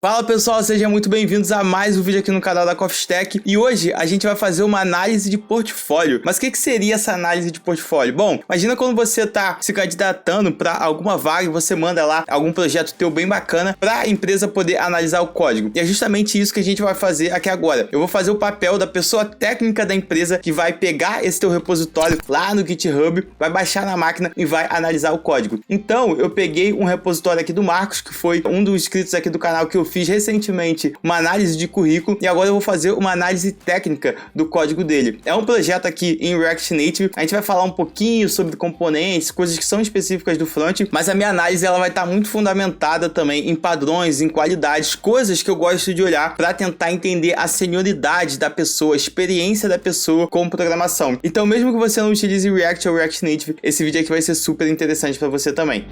Fala pessoal, sejam muito bem-vindos a mais um vídeo aqui no canal da Coffee Stack. E hoje a gente vai fazer uma análise de portfólio. Mas o que seria essa análise de portfólio? Bom, imagina quando você tá se candidatando para alguma vaga e você manda lá algum projeto teu bem bacana para a empresa poder analisar o código. E é justamente isso que a gente vai fazer aqui agora. Eu vou fazer o papel da pessoa técnica da empresa que vai pegar esse teu repositório lá no GitHub, vai baixar na máquina e vai analisar o código. Então eu peguei um repositório aqui do Marcos, que foi um dos inscritos aqui do canal que eu fiz recentemente uma análise de currículo, e agora eu vou fazer uma análise técnica do código dele. É um projeto aqui em React Native. A gente vai falar um pouquinho sobre componentes, coisas que são específicas do front, mas a minha análise ela vai estar muito fundamentada também em padrões, em qualidades, coisas que eu gosto de olhar para tentar entender a senioridade da pessoa, a experiência da pessoa com programação. Então, mesmo que você não utilize React ou React Native, esse vídeo aqui vai ser super interessante para você também.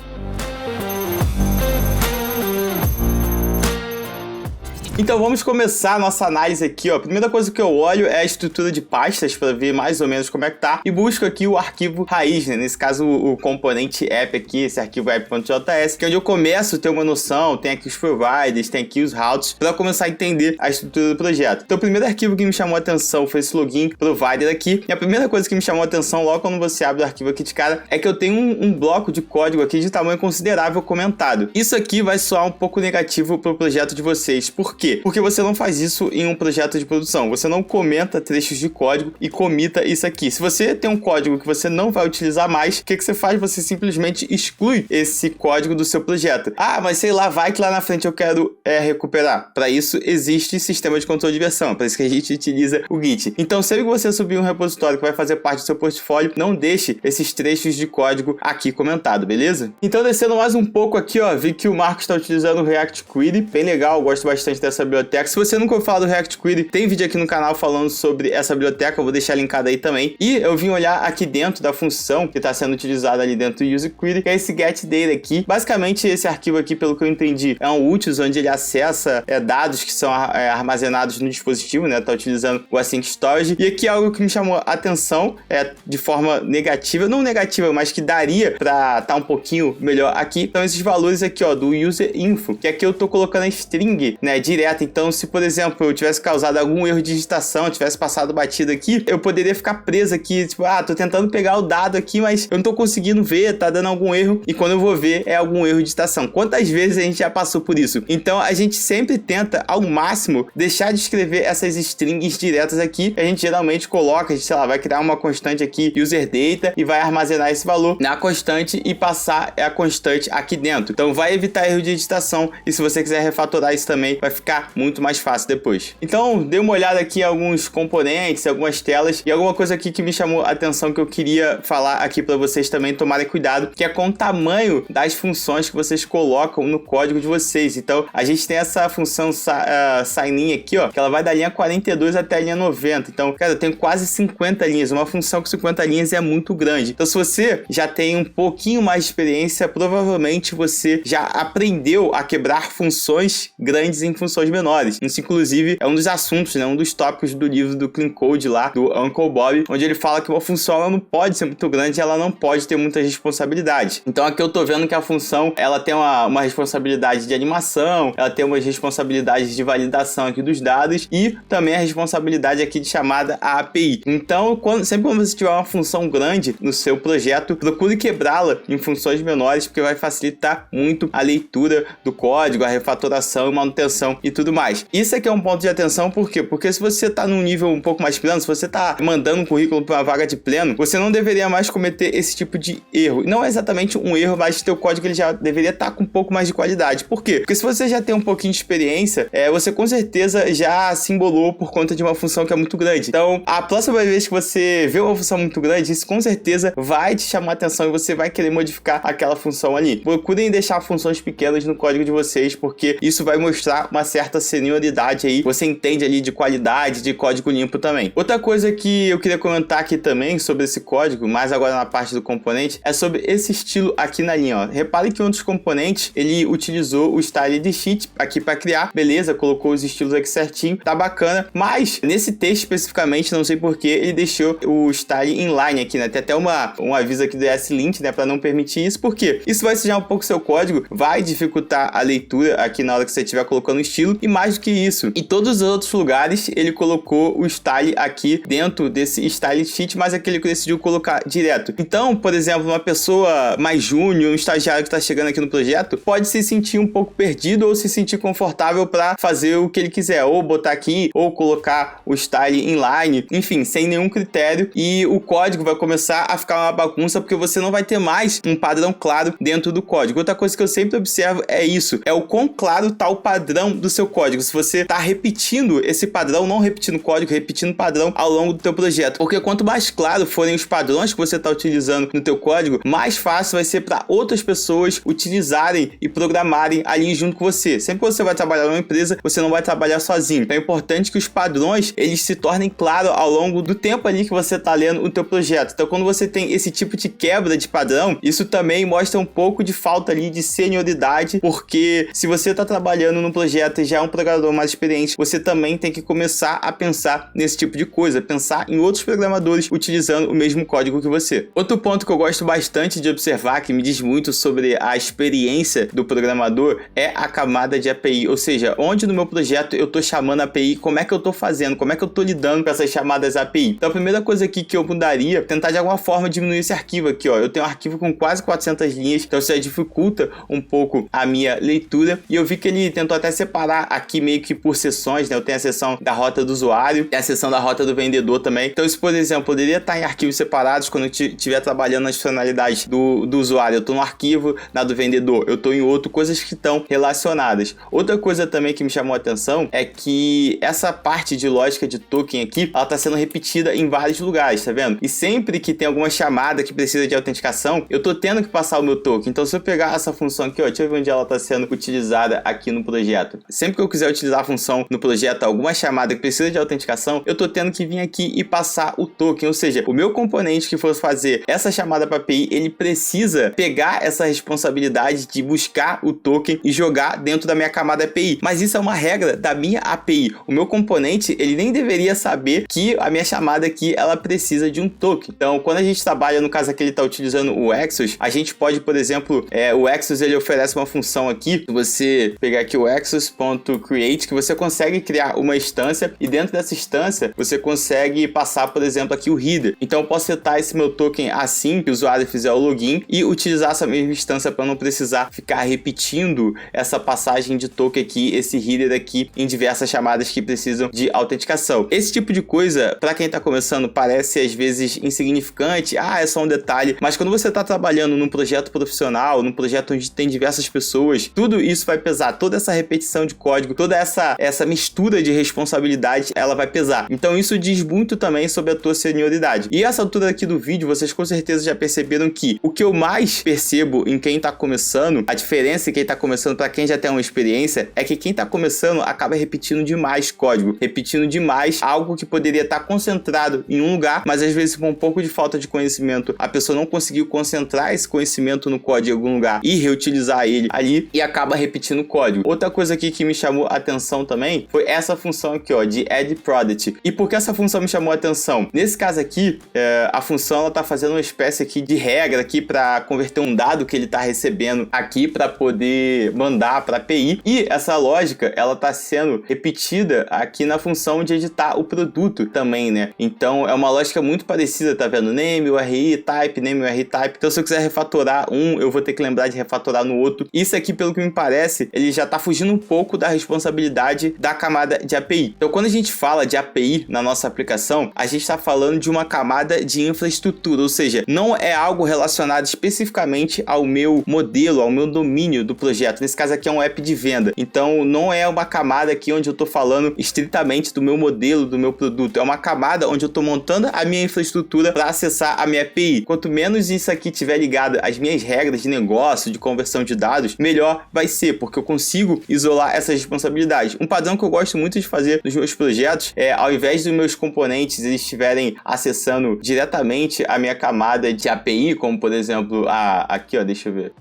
Então vamos começar a nossa análise aqui, ó. A primeira coisa que eu olho é a estrutura de pastas para ver mais ou menos como é que tá, e busco aqui o arquivo raiz, né? Nesse caso o componente app aqui, esse arquivo app.js, que é onde eu começo a ter uma noção, tem aqui os providers, tem aqui os routes, para começar a entender a estrutura do projeto. Então o primeiro arquivo que me chamou a atenção foi esse login provider aqui, e a primeira coisa que me chamou a atenção logo quando você abre o arquivo aqui de cara, é que eu tenho um bloco de código aqui de tamanho considerável comentado. Isso aqui vai soar um pouco negativo para o projeto de vocês. Por quê? Porque você não faz isso em um projeto de produção. Você não comenta trechos de código e comita isso aqui. Se você tem um código que você não vai utilizar mais, o que você faz? Você simplesmente exclui esse código do seu projeto. Ah, mas sei lá, vai que lá na frente eu quero recuperar. Para isso existe sistema de controle de versão. Para isso que a gente utiliza o Git. Então, sempre que você subir um repositório que vai fazer parte do seu portfólio, não deixe esses trechos de código aqui comentado, beleza? Então, descendo mais um pouco aqui, ó, vi que o Marcos está utilizando o React Query. Bem legal, eu gosto bastante dessa biblioteca. Se você nunca ouviu falar do React Query, tem vídeo aqui no canal falando sobre essa biblioteca, eu vou deixar linkado aí também. E eu vim olhar aqui dentro da função que está sendo utilizada ali dentro do Use Query, que é esse getData aqui. Basicamente, esse arquivo aqui, pelo que eu entendi, é um utils onde ele acessa dados que são armazenados no dispositivo, né? Tá utilizando o Async Storage. E aqui é algo que me chamou a atenção, de forma negativa, não negativa, mas que daria para estar um pouquinho melhor aqui. Então, esses valores aqui, ó, do User Info, que aqui eu tô colocando a string, né, direto. Então, se, por exemplo, eu tivesse causado algum erro de digitação, tivesse passado batido aqui, eu poderia ficar preso aqui, tipo, tô tentando pegar o dado aqui, mas eu não tô conseguindo ver, tá dando algum erro, e quando eu vou ver, é algum erro de digitação. Quantas vezes a gente já passou por isso? Então, a gente sempre tenta, ao máximo, deixar de escrever essas strings diretas aqui, a gente geralmente coloca, a gente, sei lá, vai criar uma constante aqui, UserData, e vai armazenar esse valor na constante e passar a constante aqui dentro. Então, vai evitar erro de digitação, e se você quiser refatorar isso também, vai ficar muito mais fácil depois. Então, dei uma olhada aqui em alguns componentes, algumas telas, e alguma coisa aqui que me chamou a atenção que eu queria falar aqui para vocês também tomarem cuidado, que é com o tamanho das funções que vocês colocam no código de vocês. Então, a gente tem essa função sign-in aqui, ó, que ela vai da linha 42 até a linha 90. Então, cara, eu tenho quase 50 linhas. Uma função com 50 linhas é muito grande. Então, se você já tem um pouquinho mais de experiência, provavelmente você já aprendeu a quebrar funções grandes em funções menores. Isso, inclusive, é um dos assuntos, né? Um dos tópicos do livro do Clean Code lá, do Uncle Bob, onde ele fala que uma função ela não pode ser muito grande, ela não pode ter muitas responsabilidades. Então, aqui eu tô vendo que a função, ela tem uma responsabilidade de animação, ela tem umas responsabilidades de validação aqui dos dados e também a responsabilidade aqui de chamada à API. Então, sempre quando você tiver uma função grande no seu projeto, procure quebrá-la em funções menores, porque vai facilitar muito a leitura do código, a refatoração e manutenção e tudo mais. Isso aqui é um ponto de atenção, por quê? Porque se você está num nível um pouco mais pleno, se você está mandando um currículo para uma vaga de pleno, você não deveria mais cometer esse tipo de erro. Não é exatamente um erro, mas teu código ele já deveria estar com um pouco mais de qualidade. Por quê? Porque se você já tem um pouquinho de experiência, você com certeza já se embolou por conta de uma função que é muito grande. Então, a próxima vez que você vê uma função muito grande, isso com certeza vai te chamar a atenção e você vai querer modificar aquela função ali. Procurem deixar funções pequenas no código de vocês, porque isso vai mostrar uma certa certa senioridade aí, você entende ali de qualidade, de código limpo também. Outra coisa que eu queria comentar aqui também sobre esse código, mas agora na parte do componente, é sobre esse estilo aqui na linha, ó. Repare que um dos componentes, ele utilizou o style de sheet aqui para criar, beleza, colocou os estilos aqui certinho, tá bacana, mas nesse texto especificamente, não sei porquê, ele deixou o style inline aqui, né? Tem até um aviso aqui do ESLint, né, para não permitir isso, porque isso vai sujar um pouco seu código, vai dificultar a leitura aqui na hora que você estiver colocando o estilo, e mais do que isso, em todos os outros lugares, ele colocou o style aqui dentro desse style sheet, mas aqui ele decidiu colocar direto. Então, por exemplo, uma pessoa mais júnior, um estagiário que está chegando aqui no projeto, pode se sentir um pouco perdido ou se sentir confortável para fazer o que ele quiser, ou botar aqui, ou colocar o style inline, enfim, sem nenhum critério, e o código vai começar a ficar uma bagunça, porque você não vai ter mais um padrão claro dentro do código. Outra coisa que eu sempre observo é isso, é o quão claro está o padrão do seu código. Se você está repetindo esse padrão, não repetindo código, repetindo padrão ao longo do teu projeto, porque quanto mais claro forem os padrões que você está utilizando no teu código, mais fácil vai ser para outras pessoas utilizarem e programarem ali junto com você. Sempre que você vai trabalhar numa empresa, você não vai trabalhar sozinho. Então é importante que os padrões, eles se tornem claros ao longo do tempo ali que você está lendo o teu projeto. Então quando você tem esse tipo de quebra de padrão, isso também mostra um pouco de falta ali de senioridade, porque se você está trabalhando num projeto e já é um programador mais experiente, você também tem que começar a pensar nesse tipo de coisa, pensar em outros programadores utilizando o mesmo código que você. Outro ponto que eu gosto bastante de observar, que me diz muito sobre a experiência do programador, é a camada de API, ou seja, onde no meu projeto eu estou chamando a API, como é que eu estou fazendo, como é que eu estou lidando com essas chamadas API. Então a primeira coisa aqui que eu mudaria, tentar de alguma forma diminuir esse arquivo aqui, ó. Eu tenho um arquivo com quase 400 linhas, então isso aí dificulta um pouco a minha leitura, e eu vi que ele tentou até separar aqui meio que por seções, né? Eu tenho a seção da rota do usuário e a seção da rota do vendedor também. Então isso, por exemplo, poderia estar em arquivos separados quando eu estiver trabalhando nas funcionalidades do usuário. Eu estou no arquivo na do vendedor, eu estou em outro, coisas que estão relacionadas. Outra coisa também que me chamou a atenção é que essa parte de lógica de token aqui, ela está sendo repetida em vários lugares, tá vendo? E sempre que tem alguma chamada que precisa de autenticação, eu estou tendo que passar o meu token. Então se eu pegar essa função aqui, ó, deixa eu ver onde ela está sendo utilizada aqui no projeto. Sempre que eu quiser utilizar a função no projeto, alguma chamada que precisa de autenticação, eu estou tendo que vir aqui e passar o token, ou seja, o meu componente que for fazer essa chamada para API, ele precisa pegar essa responsabilidade de buscar o token e jogar dentro da minha camada API. Mas isso é uma regra da minha API. O meu componente, ele nem deveria saber que a minha chamada aqui, ela precisa de um token. Então, quando a gente trabalha, no caso aqui ele está utilizando o Exos, a gente pode, por exemplo, o Exos, ele oferece uma função aqui, se você pegar aqui o exos.create, que você consegue criar uma instância, e dentro dessa instância, você consegue passar, por exemplo, aqui o header. Então, eu posso setar esse meu token assim que o usuário fizer o login e utilizar essa mesma instância para não precisar ficar repetindo essa passagem de token aqui, esse header aqui em diversas chamadas que precisam de autenticação. Esse tipo de coisa, para quem está começando, parece às vezes insignificante, é só um detalhe, mas quando você está trabalhando num projeto profissional, num projeto onde tem diversas pessoas, tudo isso vai pesar, toda essa repetição de código, toda essa mistura de responsabilidade, ela vai pesar. Então isso diz muito também sobre a tua senioridade. E essa altura aqui do vídeo, vocês com certeza já perceberam que o que eu mais percebo em quem está começando, a diferença em quem está começando para quem já tem uma experiência, é que quem está começando acaba repetindo demais código, repetindo demais algo que poderia estar concentrado em um lugar, mas às vezes por um pouco de falta de conhecimento, a pessoa não conseguiu concentrar esse conhecimento no código em algum lugar e reutilizar ele ali e acaba repetindo o código. Outra coisa aqui que me chamou a atenção também foi essa função aqui, ó, de add product. E por que essa função me chamou a atenção? Nesse caso aqui, a função ela tá fazendo uma espécie aqui de regra aqui para converter um dado que ele tá recebendo aqui para poder mandar para a API, e essa lógica ela tá sendo repetida aqui na função de editar o produto também, né? Então é uma lógica muito parecida, tá vendo? Name, URI, type, name, URI, type. Então se eu quiser refatorar um, eu vou ter que lembrar de refatorar no outro. Isso aqui, pelo que me parece, ele já tá fugindo um pouco da responsabilidade da camada de API. Então quando a gente fala de API na nossa aplicação, a gente está falando de uma camada de infraestrutura, ou seja, não é algo relacionado especificamente ao meu modelo, ao meu domínio do projeto. Nesse caso aqui é um app de venda. Então não é uma camada aqui onde eu estou falando estritamente do meu modelo, do meu produto. É uma camada onde eu estou montando a minha infraestrutura para acessar a minha API. Quanto menos isso aqui tiver ligado às minhas regras de negócio, de conversão de dados, melhor vai ser, porque eu consigo isolar essa essas responsabilidades. Um padrão que eu gosto muito de fazer nos meus projetos é, ao invés dos meus componentes eles estiverem acessando diretamente a minha camada de API, como por exemplo, aqui ó, deixa eu ver.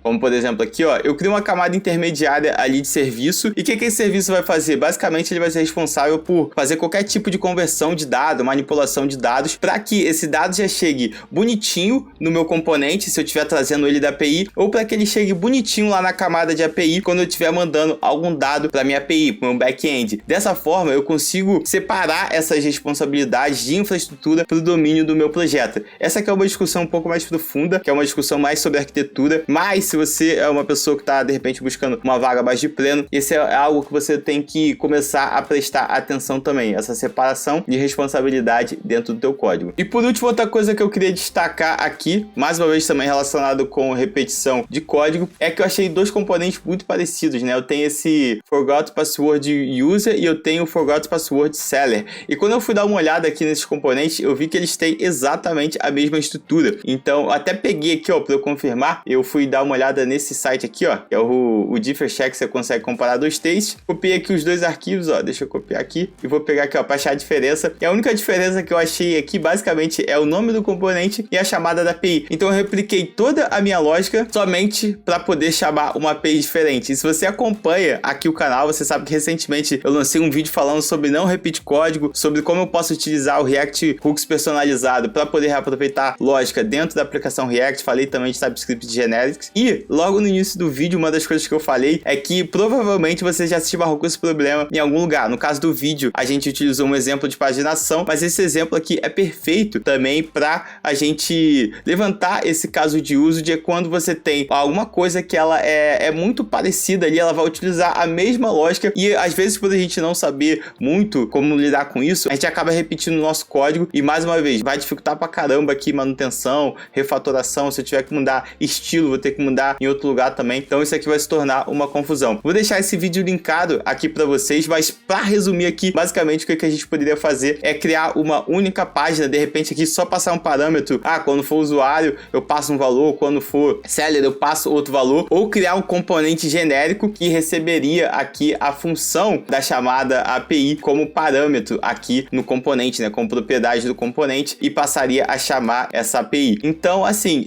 Como, por exemplo, aqui, ó, eu crio uma camada intermediária ali de serviço. E o que esse serviço vai fazer? Basicamente, ele vai ser responsável por fazer qualquer tipo de conversão de dado, manipulação de dados, para que esse dado já chegue bonitinho no meu componente, se eu estiver trazendo ele da API, ou para que ele chegue bonitinho lá na camada de API, quando eu estiver mandando algum dado para minha API, para o meu back-end. Dessa forma, eu consigo separar essas responsabilidades de infraestrutura para o domínio do meu projeto. Essa aqui é uma discussão um pouco mais profunda, que é uma discussão mais sobre arquitetura, mas se você é uma pessoa que está, de repente, buscando uma vaga mais de pleno, esse é algo que você tem que começar a prestar atenção também, essa separação de responsabilidade dentro do teu código. E por último, outra coisa que eu queria destacar aqui, mais uma vez também relacionado com repetição de código, é que eu achei dois componentes muito parecidos, né? Eu tenho esse Forgot Password User e eu tenho o Forgot Password Seller. E quando eu fui dar uma olhada aqui nesses componentes, eu vi que eles têm exatamente a mesma estrutura. Então, eu até peguei aqui, ó, para eu confirmar, eu fui dar uma olhada nesse site aqui, ó, que é o Differcheck, você consegue comparar dois textos. Copiei aqui os dois arquivos, ó, deixa eu copiar aqui e vou pegar aqui, ó, para achar a diferença. E a única diferença que eu achei aqui, basicamente, é o nome do componente e a chamada da API. Então eu repliquei toda a minha lógica somente para poder chamar uma API diferente. E se você acompanha aqui o canal, você sabe que recentemente eu lancei um vídeo falando sobre não repetir código, sobre como eu posso utilizar o React Hooks personalizado para poder reaproveitar lógica dentro da aplicação React. Falei também de TypeScript Generics. E logo no início do vídeo, uma das coisas que eu falei é que provavelmente você já se esbarrou com esse problema em algum lugar. No caso do vídeo, a gente utilizou um exemplo de paginação, mas esse exemplo aqui é perfeito também para a gente levantar esse caso de uso de quando você tem alguma coisa que ela é muito parecida ali, ela vai utilizar a mesma lógica e às vezes por a gente não saber muito como lidar com isso, a gente acaba repetindo o nosso código e mais uma vez, vai dificultar pra caramba aqui manutenção, refatoração, se eu tiver que mudar estilo, vou ter que mudar em outro lugar também, então isso aqui vai se tornar uma confusão. Vou deixar esse vídeo linkado aqui para vocês, mas para resumir aqui, basicamente o que a gente poderia fazer é criar uma única página, de repente aqui só passar um parâmetro, quando for usuário eu passo um valor, quando for seller eu passo outro valor, ou criar um componente genérico que receberia aqui a função da chamada API como parâmetro aqui no componente, né, como propriedade do componente e passaria a chamar essa API. Então assim,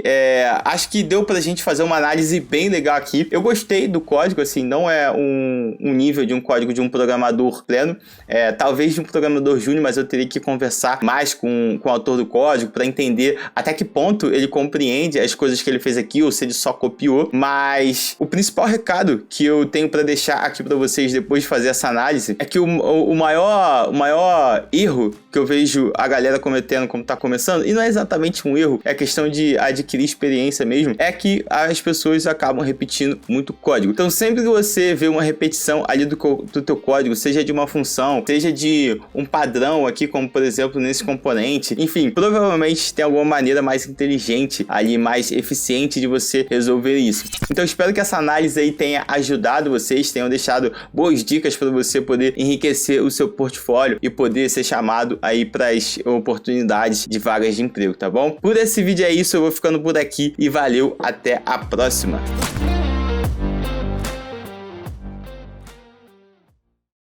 acho que deu pra gente fazer uma análise bem legal aqui. Eu gostei do código, assim, não é um nível de um código de um programador pleno, talvez de um programador júnior, mas eu teria que conversar mais com o autor do código para entender até que ponto ele compreende as coisas que ele fez aqui ou se ele só copiou. Mas o principal recado que eu tenho para deixar aqui para vocês depois de fazer essa análise é que o maior erro que eu vejo a galera cometendo como tá começando, e não é exatamente um erro, é questão de adquirir experiência mesmo, é que as pessoas acabam repetindo muito código. Então sempre que você vê uma repetição ali do teu código, seja de uma função, seja de um padrão aqui, como por exemplo nesse componente, enfim, provavelmente tem alguma maneira mais inteligente ali, mais eficiente de você resolver isso. Então espero que essa análise aí tenha ajudado vocês, tenham deixado boas dicas para você poder enriquecer o seu portfólio e poder ser chamado aí para as oportunidades de vagas de emprego, tá bom? Por esse vídeo é isso, eu vou ficando por aqui e valeu, até a próxima!